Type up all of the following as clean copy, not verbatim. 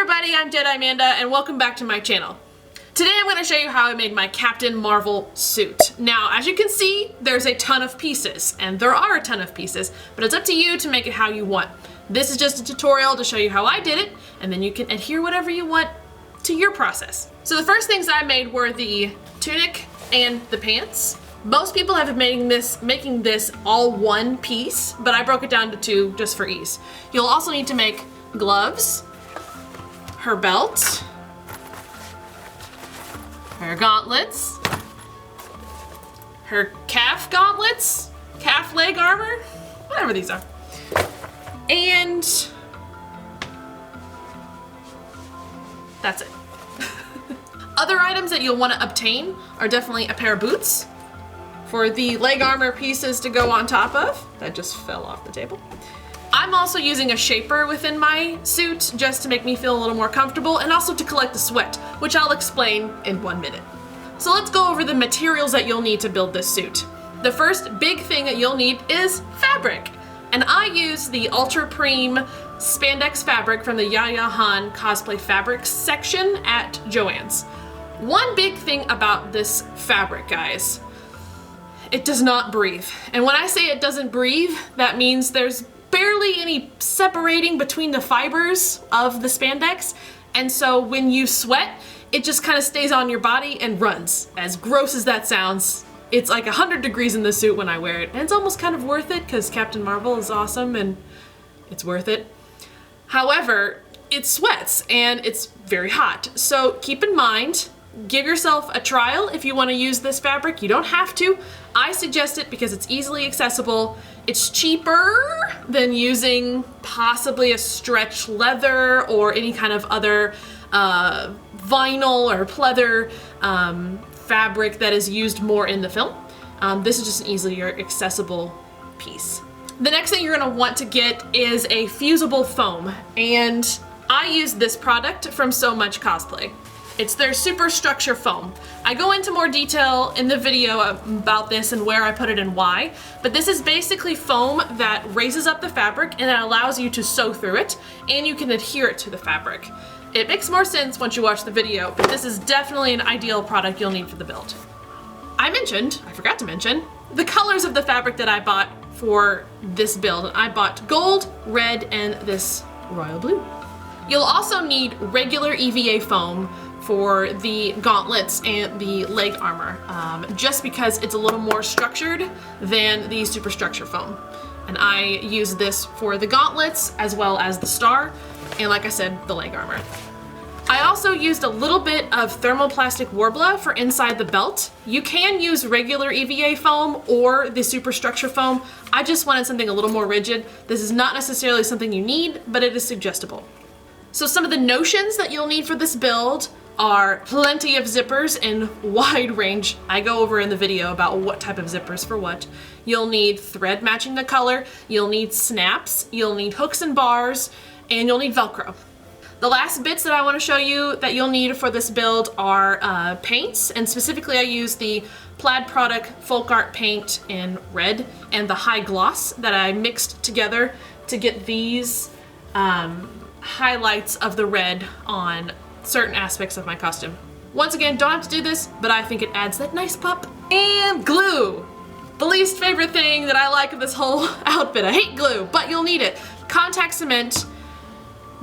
everybody, I'm Jedimanda and welcome back to my channel. Today I'm going to show you how I made my Captain Marvel suit. Now, as you can see, there's a ton of pieces, and there are a ton of pieces, but it's up to you to make it how you want. This is just a tutorial to show you how I did it, and then you can adhere whatever you want to your process. So the first things I made were the tunic and the pants. Most people have been making this all one piece, but I broke it down to two just for ease. You'll also need to make gloves, her belt, her gauntlets, her calf gauntlets, calf leg armor, whatever these are. And that's it. Other items that you'll want to obtain are definitely a pair of boots for the leg armor pieces to go on top of. That just fell off the table. I'm also using a shaper within my suit just to make me feel a little more comfortable and also to collect the sweat, which I'll explain in 1 minute. So let's go over the materials that you'll need to build this suit. The first big thing that you'll need is fabric. And I use the Ultrapreme spandex fabric from the Yaya Han cosplay fabrics section at Joann's. One big thing about this fabric, guys, it does not breathe. And when I say it doesn't breathe, that means there's barely any separating between the fibers of the spandex, and so when you sweat, it just kind of stays on your body and runs. As gross as that sounds, it's like 100 degrees in the suit when I wear it, and it's almost kind of worth it because Captain Marvel is awesome and it's worth it. However, it sweats and it's very hot, so keep in mind, give yourself a trial if you want to use this fabric. You don't have to. I suggest it because it's easily accessible. It's cheaper than using possibly a stretch leather or any kind of other vinyl or pleather fabric that is used more in the film. This is just an easier accessible piece. The next thing you're going to want to get is a fusible foam, and I use this product from So Much Cosplay. It's their superstructure foam. I go into more detail in the video about this and where I put it and why, but this is basically foam that raises up the fabric and it allows you to sew through it, and you can adhere it to the fabric. It makes more sense once you watch the video, but this is definitely an ideal product you'll need for the build. I forgot to mention, the colors of the fabric that I bought for this build. I bought gold, red, and this royal blue. You'll also need regular EVA foam for the gauntlets and the leg armor, just because it's a little more structured than the superstructure foam. And I use this for the gauntlets as well as the star, and like I said, the leg armor. I also used a little bit of thermoplastic Warbler for inside the belt. You can use regular EVA foam or the superstructure foam. I just wanted something a little more rigid. This is not necessarily something you need, but it is suggestible. So some of the notions that you'll need for this build are plenty of zippers in wide range. I go over in the video about what type of zippers for what. You'll need thread matching the color, you'll need snaps, you'll need hooks and bars, and you'll need Velcro. The last bits that I want to show you that you'll need for this build are paints, and specifically I use the Plaid product Folk Art paint in red and the high gloss that I mixed together to get these highlights of the red on certain aspects of my costume. Once again, don't have to do this, but I think it adds that nice pop. And glue! The least favorite thing that I like of this whole outfit. I hate glue, but you'll need it. Contact cement.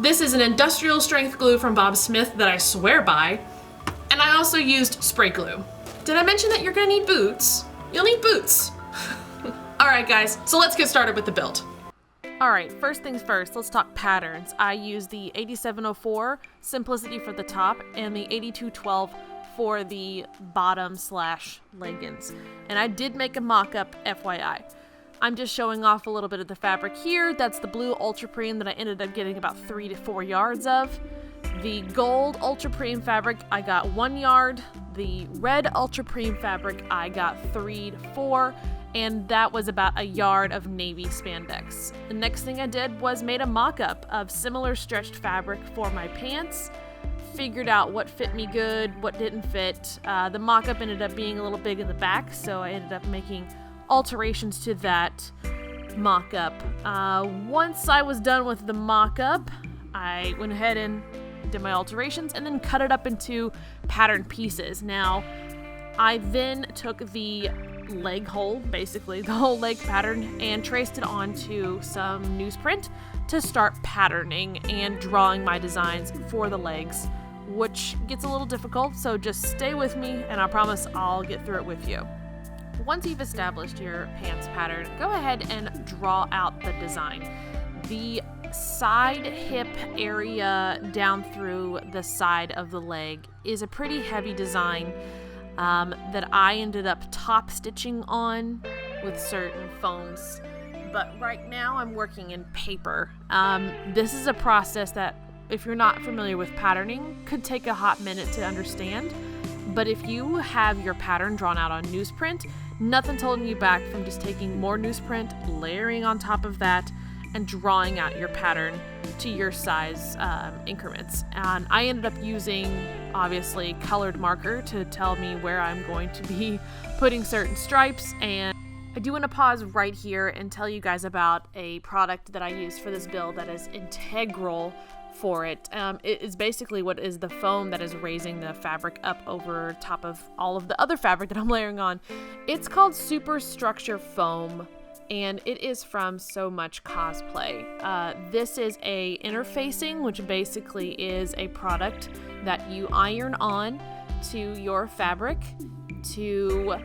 This is an industrial strength glue from Bob Smith that I swear by. And I also used spray glue. Did I mention that you're gonna need boots? You'll need boots. Alright guys, so let's get started with the build. Alright, first things first, let's talk patterns. I use the 8704 Simplicity for the top and the 8212 for the bottom / leggings. And I did make a mock-up, FYI. I'm just showing off a little bit of the fabric here. That's the blue Ultrapreme that I ended up getting about 3 to 4 yards of. The gold Ultrapreme fabric, I got 1 yard. The red Ultrapreme fabric, I got 3 to 4. And that was about a yard of navy spandex. The next thing I did was made a mock-up of similar stretched fabric for my pants, figured out what fit me good, what didn't fit. The mock-up ended up being a little big in the back, so I ended up making alterations to that mock-up. Once I was done with the mock-up, I went ahead and did my alterations, and then cut it up into pattern pieces. Now, I then took the leg hole, basically the whole leg pattern, and traced it onto some newsprint to start patterning and drawing my designs for the legs, which gets a little difficult, so just stay with me and I promise I'll get through it with you. Once you've established your pants pattern, go ahead and draw out the design. The side hip area down through the side of the leg is a pretty heavy design that I ended up top stitching on with certain foams, but right now I'm working in paper. This is a process that, if you're not familiar with patterning, could take a hot minute to understand, but if you have your pattern drawn out on newsprint, nothing's holding you back from just taking more newsprint, layering on top of that, and drawing out your pattern to your size increments. And I ended up using, obviously, colored marker to tell me where I'm going to be putting certain stripes. And I do want to pause right here and tell you guys about a product that I use for this build that is integral for it. It is basically what is the foam that is raising the fabric up over top of all of the other fabric that I'm layering on. It's called Superstructure Foam, and it is from So Much Cosplay. This is a interfacing, which basically is a product that you iron on to your fabric to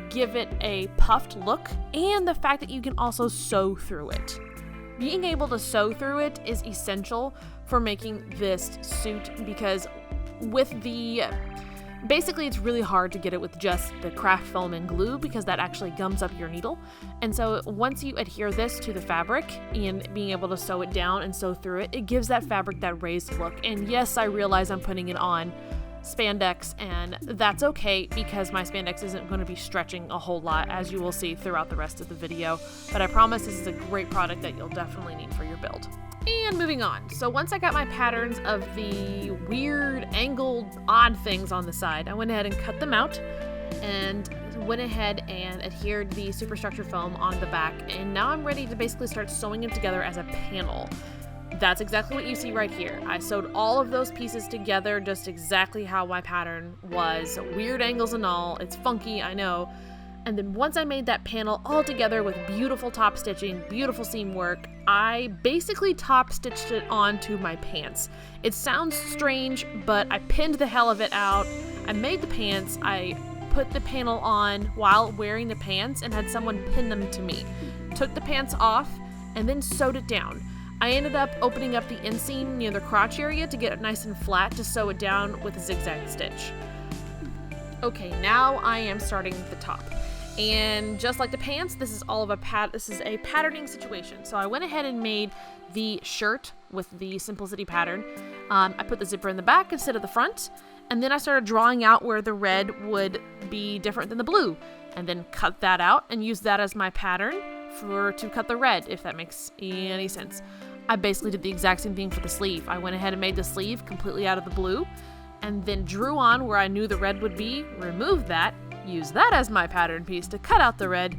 give it a puffed look, and the fact that you can also sew through it. Being able to sew through it is essential for making this suit, because with the basically it's really hard to get it with just the craft foam and glue, because that actually gums up your needle. And so once you adhere this to the fabric and being able to sew it down and sew through it, it gives that fabric that raised look. And yes, I realize I'm putting it on spandex, and that's okay because my spandex isn't going to be stretching a whole lot, as you will see throughout the rest of the video, but I promise this is a great product that you'll definitely need for your build. And moving on, so once I got my patterns of the weird angled odd things on the side, I went ahead and cut them out and went ahead and adhered the superstructure foam on the back, and now I'm ready to basically start sewing them together as a panel. That's exactly what you see right here. I sewed all of those pieces together just exactly how my pattern was. Weird angles and all. It's funky, I know. And then once I made that panel all together with beautiful top stitching, beautiful seam work, I basically top stitched it onto my pants. It sounds strange, but I pinned the hell of it out. I made the pants, I put the panel on while wearing the pants and had someone pin them to me. Took the pants off and then sewed it down. I ended up opening up the inseam near the crotch area to get it nice and flat to sew it down with a zigzag stitch. Okay, now I am starting at the top. And just like the pants, this is a patterning situation. So I went ahead and made the shirt with the Simplicity pattern. I put the zipper in the back instead of the front, and then I started drawing out where the red would be different than the blue, and then cut that out and use that as my pattern to cut the red, if that makes any sense. I basically did the exact same thing for the sleeve. I went ahead and made the sleeve completely out of the blue, and then drew on where I knew the red would be, removed that, used that as my pattern piece to cut out the red,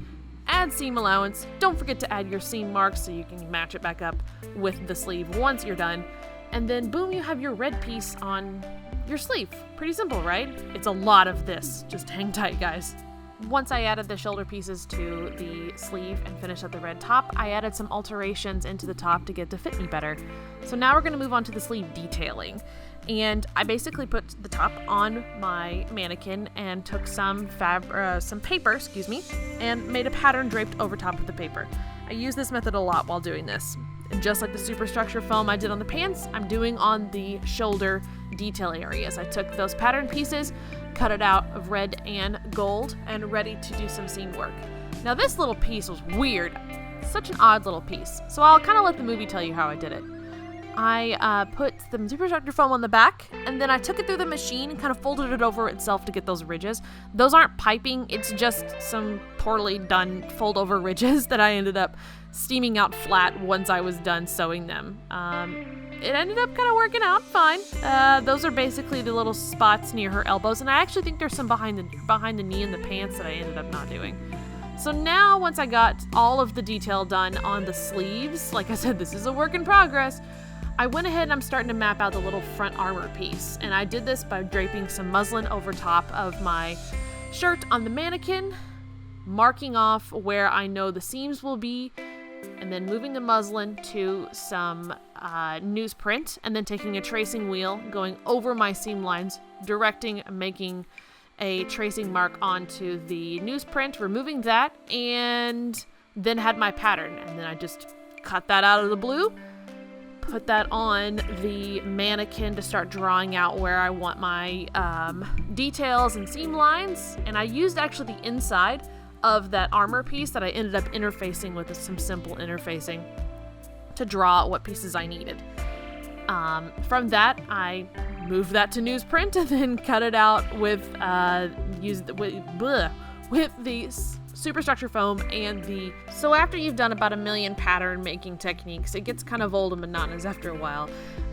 add seam allowance. Don't forget to add your seam marks so you can match it back up with the sleeve once you're done. And then boom, you have your red piece on your sleeve. Pretty simple, right? It's a lot of this. Just hang tight, guys. Once I added the shoulder pieces to the sleeve and finished up the red top, I added some alterations into the top to get it to fit me better. So now we're going to move on to the sleeve detailing. And I basically put the top on my mannequin and took some paper, and made a pattern draped over top of the paper. I use this method a lot while doing this. And just like the superstructure foam I did on the pants, I'm doing on the shoulder detail areas. I took those pattern pieces, cut it out of red and gold, and ready to do some seam work. Now this little piece was weird. Such an odd little piece. So I'll kind of let the movie tell you how I did it. I put the superstructure foam on the back, and then I took it through the machine and kind of folded it over itself to get those ridges. Those aren't piping, it's just some poorly done fold over ridges that I ended up steaming out flat once I was done sewing them. It ended up kind of working out fine. Those are basically the little spots near her elbows, and I actually think there's some behind the knee in the pants that I ended up not doing. So now once I got all of the detail done on the sleeves, like I said, this is a work in progress, I went ahead and I'm starting to map out the little front armor piece. And I did this by draping some muslin over top of my shirt on the mannequin, marking off where I know the seams will be, and then moving the muslin to some newsprint, and then taking a tracing wheel, going over my seam lines, directing, making a tracing mark onto the newsprint, removing that, and then had my pattern. And then I just cut that out of the blue, put that on the mannequin to start drawing out where I want my details and seam lines. And I used actually the inside of that armor piece that I ended up interfacing with some simple interfacing to draw what pieces I needed. From that, I moved that to newsprint and then cut it out with the superstructure foam and the... So after you've done about 1 million pattern making techniques, it gets kind of old and monotonous after a while.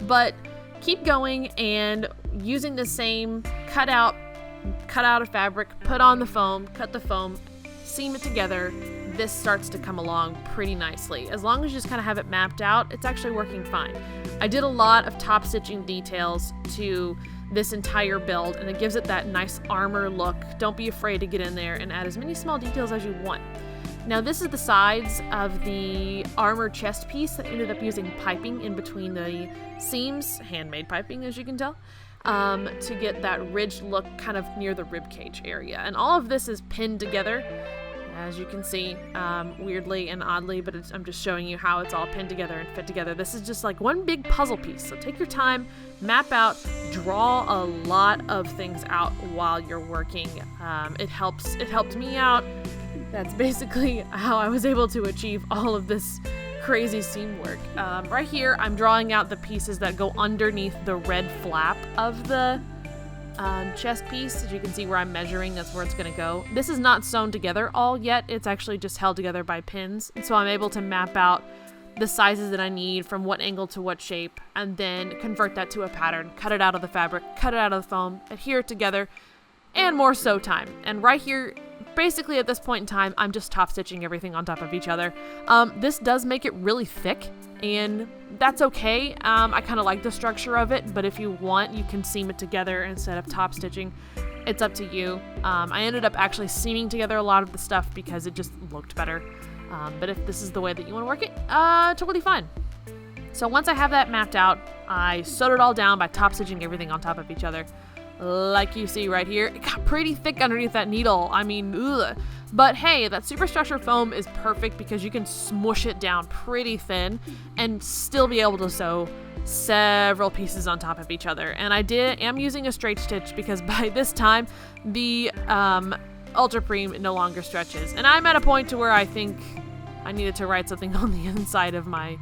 But keep going and using the same cut out of fabric, put on the foam, cut the foam, seam it together. This starts to come along pretty nicely. As long as you just kind of have it mapped out, it's actually working fine. I did a lot of top stitching details to this entire build, and it gives it that nice armor look. Don't be afraid to get in there and add as many small details as you want. Now this is the sides of the armor chest piece that ended up using piping in between the seams, handmade piping as you can tell, to get that ridged look kind of near the rib cage area. And all of this is pinned together, as you can see, weirdly and oddly, but I'm just showing you how it's all pinned together and fit together. This is just like one big puzzle piece. So take your time, map out, draw a lot of things out while you're working. It helped me out. That's basically how I was able to achieve all of this crazy seam work. Right here, I'm drawing out the pieces that go underneath the red flap of the chest piece. As you can see where I'm measuring, that's where it's going to go. This is not sewn together all yet. It's actually just held together by pins. And so I'm able to map out the sizes that I need from what angle to what shape, and then convert that to a pattern, cut it out of the fabric, cut it out of the foam, adhere it together, and more sew time. And right here, basically at this point in time, I'm just top stitching everything on top of each other. This does make it really thick, and that's okay. I kind of like the structure of it, but if you want, you can seam it together instead of top stitching. It's up to you. I ended up actually seaming together a lot of the stuff because it just looked better. But if this is the way that you want to work it, totally fine. So once I have that mapped out, I sewed it all down by top stitching everything on top of each other. Like you see right here, it got pretty thick underneath that needle. I mean, ugh. But hey, that superstructure foam is perfect because you can smush it down pretty thin and still be able to sew several pieces on top of each other. And I am using a straight stitch because by this time, the Ultrapreme no longer stretches. And I'm at a point to where I think I needed to write something on the inside of my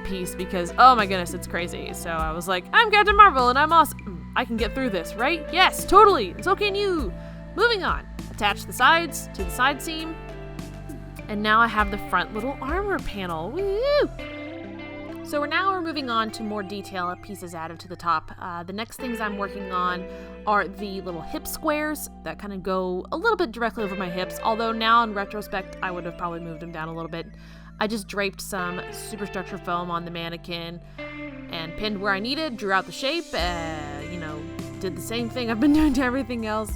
piece because, oh my goodness, it's crazy. So I was like, I'm Captain Marvel and I'm awesome. I can get through this, right? Yes, totally. It's okay, you. Moving on. Attach the sides to the side seam. And now I have the front little armor panel. Woo! So we're moving on to more detail pieces added to the top. The next things I'm working on are the little hip squares that kind of go a little bit directly over my hips. Although now in retrospect, I would have probably moved them down a little bit. I just draped some superstructure foam on the mannequin and pinned where I needed, drew out the shape, did the same thing I've been doing to everything else.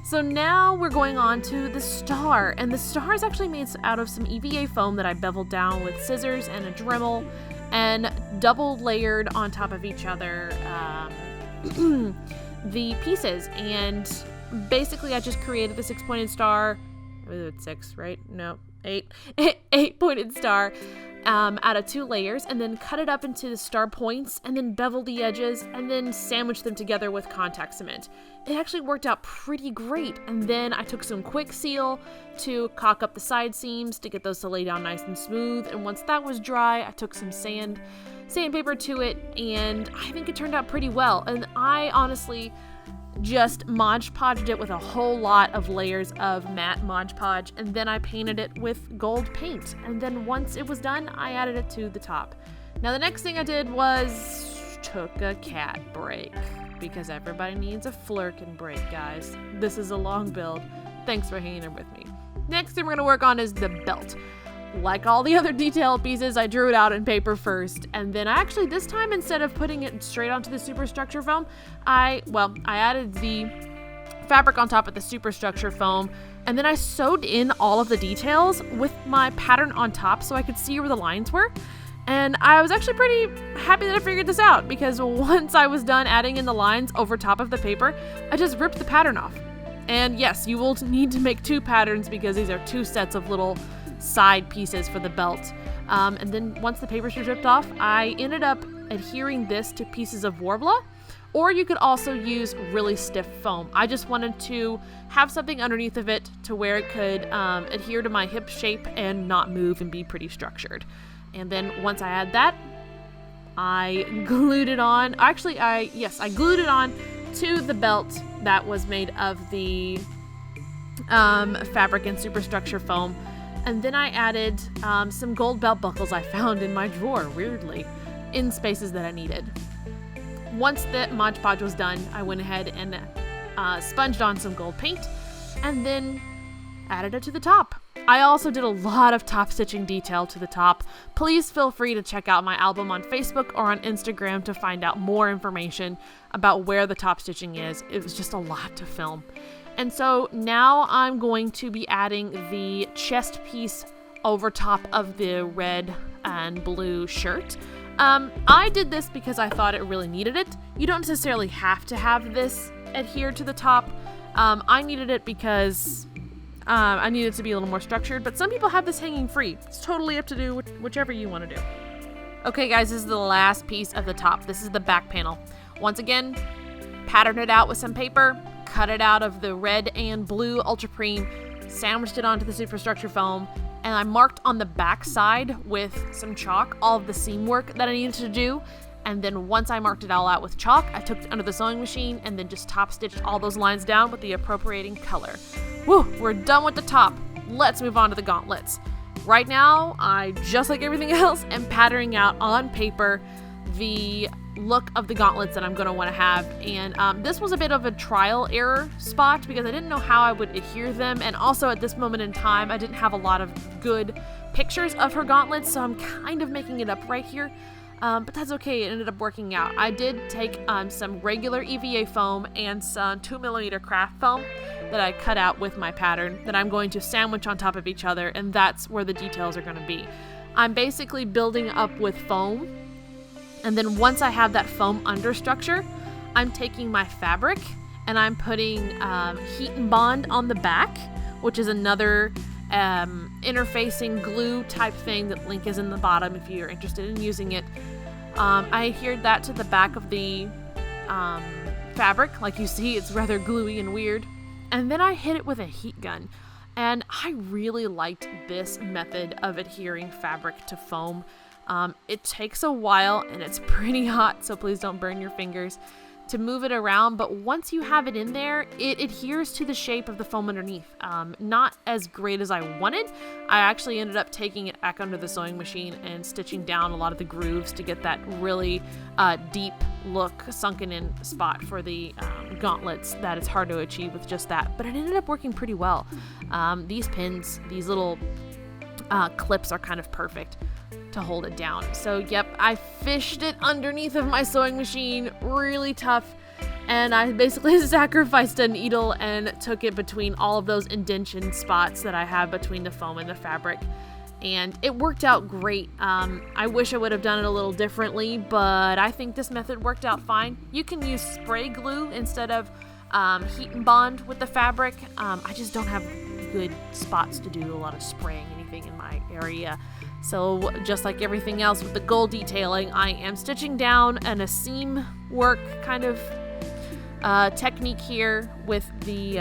So now we're going on to the star, and the star is actually made out of some EVA foam that I beveled down with scissors and a Dremel and double layered on top of each other the pieces. And basically I just created the 6-pointed star. It's 6, right? No, 8. 8-pointed star out of 2 layers, and then cut it up into the star points, and then bevel the edges, and then sandwich them together with contact cement. It actually worked out pretty great. And then I took some quick seal to caulk up the side seams to get those to lay down nice and smooth. And once that was dry, I took some sandpaper to it, and I think it turned out pretty well. And I honestly just Mod Podged it with a whole lot of layers of matte Mod Podge, and then I painted it with gold paint. And then once it was done, I added it to the top. Now the next thing I did was took a cat break, because everybody needs a flirkin break, guys. This is a long build. Thanks for hanging in with me. Next thing we're going to work on is the belt. like all the other detail pieces, I drew it out in paper first, and then I actually, this time, instead of putting it straight onto the superstructure foam, I added the fabric on top of the superstructure foam, and then I sewed in all of the details with my pattern on top so I could see where the lines were. And I was actually pretty happy that I figured this out, because once I was done adding in the lines over top of the paper, I just ripped the pattern off. And yes, you will need to make 2 patterns because these are 2 sets of little side pieces for the belt. And then once the paper was ripped off, I ended up adhering this to pieces of Warbler, or you could also use really stiff foam. I just wanted to have something underneath of it to where it could adhere to my hip shape and not move and be pretty structured. And then once I add that, I glued it on. Actually, I glued it on to the belt that was made of the fabric and superstructure foam. And then I added some gold belt buckles I found in my drawer, weirdly, in spaces that I needed. Once the Mod Podge was done, I went ahead and sponged on some gold paint and then added it to the top. I also did a lot of top stitching detail to the top. Please feel free to check out my album on Facebook or on Instagram to find out more information about where the top stitching is. It was just a lot to film. And so now I'm going to be adding the chest piece over top of the red and blue shirt. I did this because I thought it really needed it. You don't necessarily have to have this adhere to the top. I needed it because I needed it to be a little more structured, but some people have this hanging free. It's totally up to do whichever you want to do. Okay guys, this is the last piece of the top. This is the back panel. Once again, patterned it out with some paper, cut it out of the red and blue Ultrapreme, sandwiched it onto the superstructure foam, and I marked on the back side with some chalk all of the seam work that I needed to do. And then once I marked it all out with chalk, I took it under the sewing machine and then just top stitched all those lines down with the appropriating color. Woo, we're done with the top. Let's move on to the gauntlets. Right now, I, just like everything else, am patterning out on paper the look of the gauntlets that I'm going to want to have. And this was a bit of a trial error spot because I didn't know how I would adhere them. And also at this moment in time, I didn't have a lot of good pictures of her gauntlets, so I'm kind of making it up right here. But that's okay, it ended up working out. I did take some regular EVA foam and some 2mm craft foam that I cut out with my pattern that I'm going to sandwich on top of each other, and that's where the details are going to be. I'm basically building up with foam, and then once I have that foam understructure, I'm taking my fabric and I'm putting heat and bond on the back, which is another interfacing glue type thing that link is in the bottom if you're interested in using it. I adhered that to the back of the fabric. Like you see, it's rather gluey and weird. And then I hit it with a heat gun. And I really liked this method of adhering fabric to foam. It takes a while and it's pretty hot, so please don't burn your fingers to move it around, but once you have it in there, it adheres to the shape of the foam underneath. Not as great as I wanted. I actually ended up taking it back under the sewing machine and stitching down a lot of the grooves to get that really deep look, sunken in spot for the gauntlets that it's hard to achieve with just that, but it ended up working pretty well. These pins, these little clips are kind of perfect to hold it down. So yep, I fished it underneath of my sewing machine, really tough, and I basically sacrificed a needle and took it between all of those indentation spots that I have between the foam and the fabric, and it worked out great. I wish I would have done it a little differently, but I think this method worked out fine. You can use spray glue instead of heat and bond with the fabric. I just don't have good spots to do a lot of spraying anything in my area. So just like everything else with the gold detailing, I am stitching down and a seam work kind of technique here with the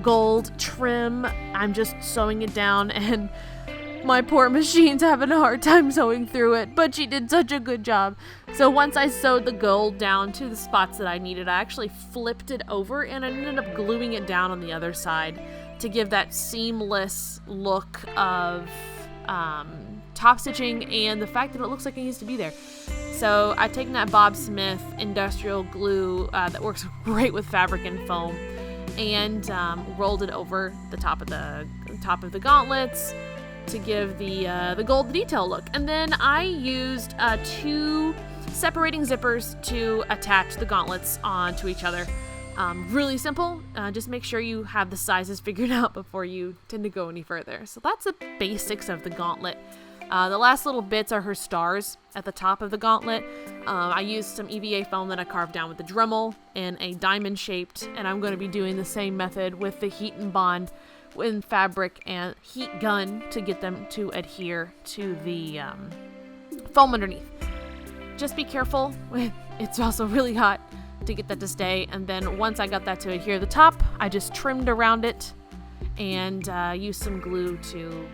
gold trim. I'm just sewing it down, and my poor machine's having a hard time sewing through it, but she did such a good job. So once I sewed the gold down to the spots that I needed, I actually flipped it over and I ended up gluing it down on the other side to give that seamless look of top stitching and the fact that it looks like it needs to be there. So I've taken that Bob Smith industrial glue that works great with fabric and foam, and rolled it over the top of the gauntlets to give the gold detail look. And then I used 2 separating zippers to attach the gauntlets onto each other. Really simple. Just make sure you have the sizes figured out before you tend to go any further. So that's the basics of the gauntlet. The last little bits are her stars at the top of the gauntlet. I used some EVA foam that I carved down with the Dremel in a diamond shaped, and I'm going to be doing the same method with the heat and bond in fabric and heat gun to get them to adhere to the foam underneath. Just be careful. It's also really hot to get that to stay. And then once I got that to adhere to the top, I just trimmed around it and used some glue to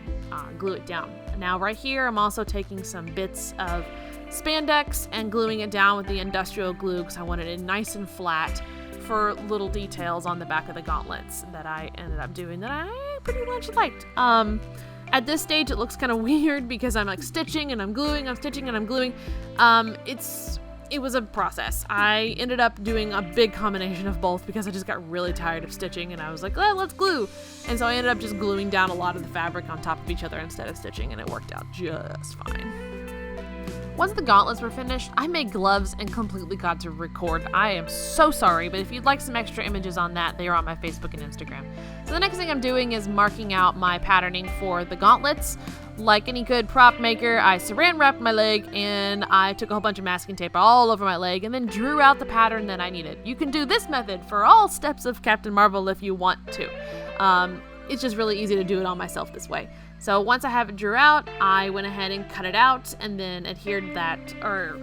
glue it down. Now right here, I'm also taking some bits of spandex and gluing it down with the industrial glue because I wanted it nice and flat for little details on the back of the gauntlets that I ended up doing that I pretty much liked. At this stage, it looks kind of weird because I'm like stitching and I'm gluing, I'm stitching and I'm gluing. It was a process. I ended up doing a big combination of both because I just got really tired of stitching and I was like, let's glue. And so I ended up just gluing down a lot of the fabric on top of each other instead of stitching, and it worked out just fine. Once the gauntlets were finished, I made gloves and completely got to record. I am so sorry, but if you'd like some extra images on that, they are on my Facebook and Instagram. So the next thing I'm doing is marking out my patterning for the gauntlets. Like any good prop maker, I saran wrapped my leg and I took a whole bunch of masking tape all over my leg and then drew out the pattern that I needed. You can do this method for all steps of Captain Marvel if you want to. It's just really easy to do it on myself this way. So once I have it drew out, I went ahead and cut it out and then adhered that, or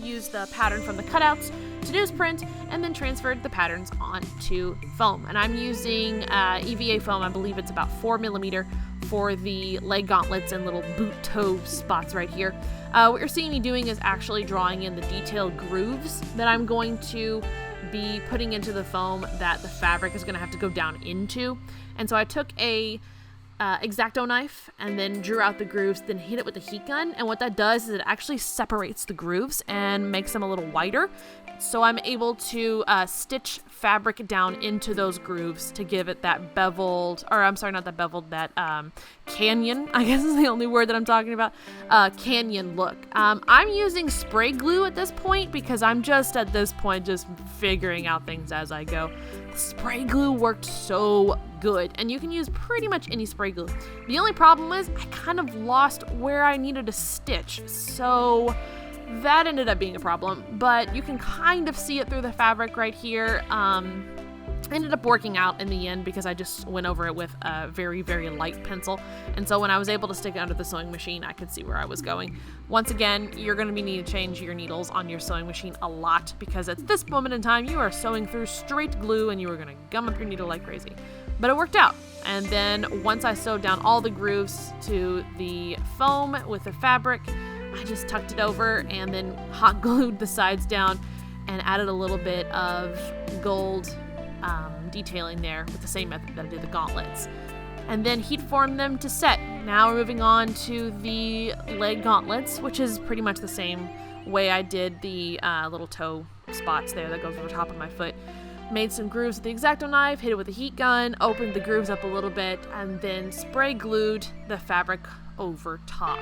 used the pattern from the cutouts to newsprint and then transferred the patterns onto foam. And I'm using EVA foam, I believe it's about 4mm for the leg gauntlets and little boot toe spots right here. What you're seeing me doing is actually drawing in the detailed grooves that I'm going to be putting into the foam that the fabric is going to have to go down into. And so I took a X-Acto knife and then drew out the grooves, then hit it with the heat gun, and what that does is it actually separates the grooves and makes them a little wider, so I'm able to stitch fabric down into those grooves to give it that beveled, or I'm sorry, not that beveled, that canyon, I guess is the only word that I'm talking about, canyon look. I'm using spray glue at this point because I'm just at this point just figuring out things as I go. The spray glue worked so good, and you can use pretty much any spray glue. The only problem was I kind of lost where I needed to stitch, so that ended up being a problem, but you can kind of see it through the fabric right here. Ended up working out in the end because I just went over it with a very, very light pencil. And so when I was able to stick it under the sewing machine, I could see where I was going. Once again, you're going to be needing to change your needles on your sewing machine a lot because at this moment in time, you are sewing through straight glue and you are going to gum up your needle like crazy. But it worked out. And then once I sewed down all the grooves to the foam with the fabric, I just tucked it over and then hot glued the sides down and added a little bit of gold detailing there with the same method that I did the gauntlets. And then heat formed them to set. Now we're moving on to the leg gauntlets, which is pretty much the same way I did the little toe spots there that goes over the top of my foot. Made some grooves with the X-Acto knife, hit it with a heat gun, opened the grooves up a little bit, and then spray glued the fabric over top.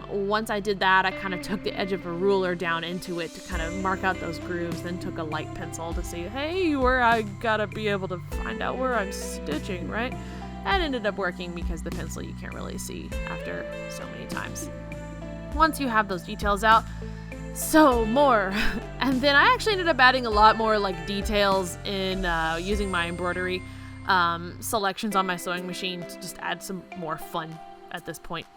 Once I did that, I kind of took the edge of a ruler down into it to kind of mark out those grooves, then took a light pencil to see, hey, where I gotta be able to find out where I'm stitching, right? That ended up working because the pencil you can't really see after so many times. Once you have those details out, so more. And then I actually ended up adding a lot more like details in using my embroidery selections on my sewing machine to just add some more fun at this point.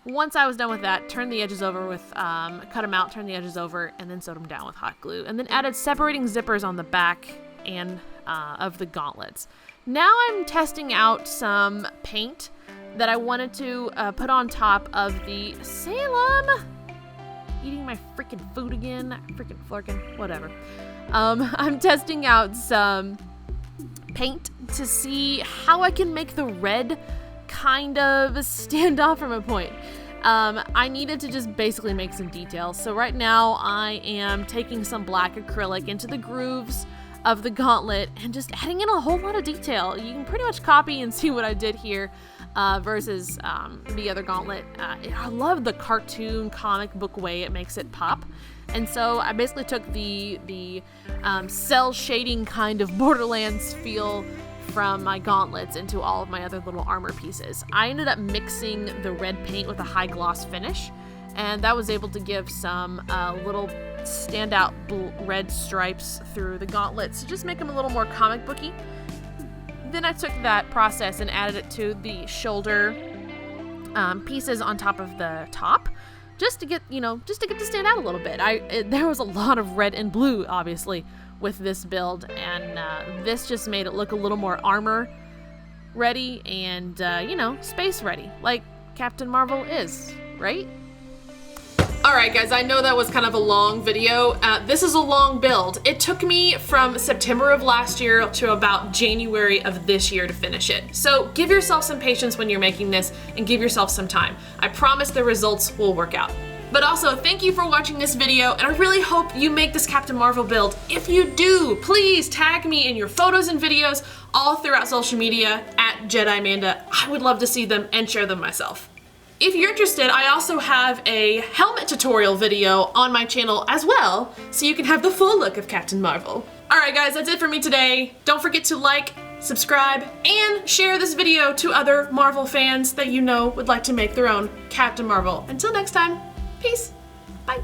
Once I was done with that, turned the edges over with, cut them out, turned the edges over, and then sewed them down with hot glue. And then added separating zippers on the back and of the gauntlets. Now I'm testing out some paint that I wanted to put on top of the Salem. Eating my freaking food again, freaking flirkin', whatever. I'm testing out some paint to see how I can make the red kind of stand off from a point. I needed to just basically make some details. So right now I am taking some black acrylic into the grooves of the Gauntlet and just adding in a whole lot of detail. You can pretty much copy and see what I did here versus the other Gauntlet. I love the cartoon comic book way it makes it pop. And so I basically took the cell shading kind of Borderlands feel from my gauntlets into all of my other little armor pieces. I ended up mixing the red paint with a high gloss finish, and that was able to give some little standout red stripes through the gauntlets to just make them a little more comic booky. Then I took that process and added it to the shoulder pieces on top of the top, just to get to stand out a little bit. There was a lot of red and blue, obviously, with this build, and this just made it look a little more armor ready and space ready, like Captain Marvel is, right? Alright guys, I know that was kind of a long video. This is a long build. It took me from September of last year to about January of this year to finish it. So give yourself some patience when you're making this and give yourself some time. I promise the results will work out. But also, thank you for watching this video, and I really hope you make this Captain Marvel build. If you do, please tag me in your photos and videos all throughout social media at Jedimanda. I would love to see them and share them myself. If you're interested, I also have a helmet tutorial video on my channel as well, so you can have the full look of Captain Marvel. Alright guys, that's it for me today. Don't forget to like, subscribe, and share this video to other Marvel fans that you know would like to make their own Captain Marvel. Until next time, peace. Bye.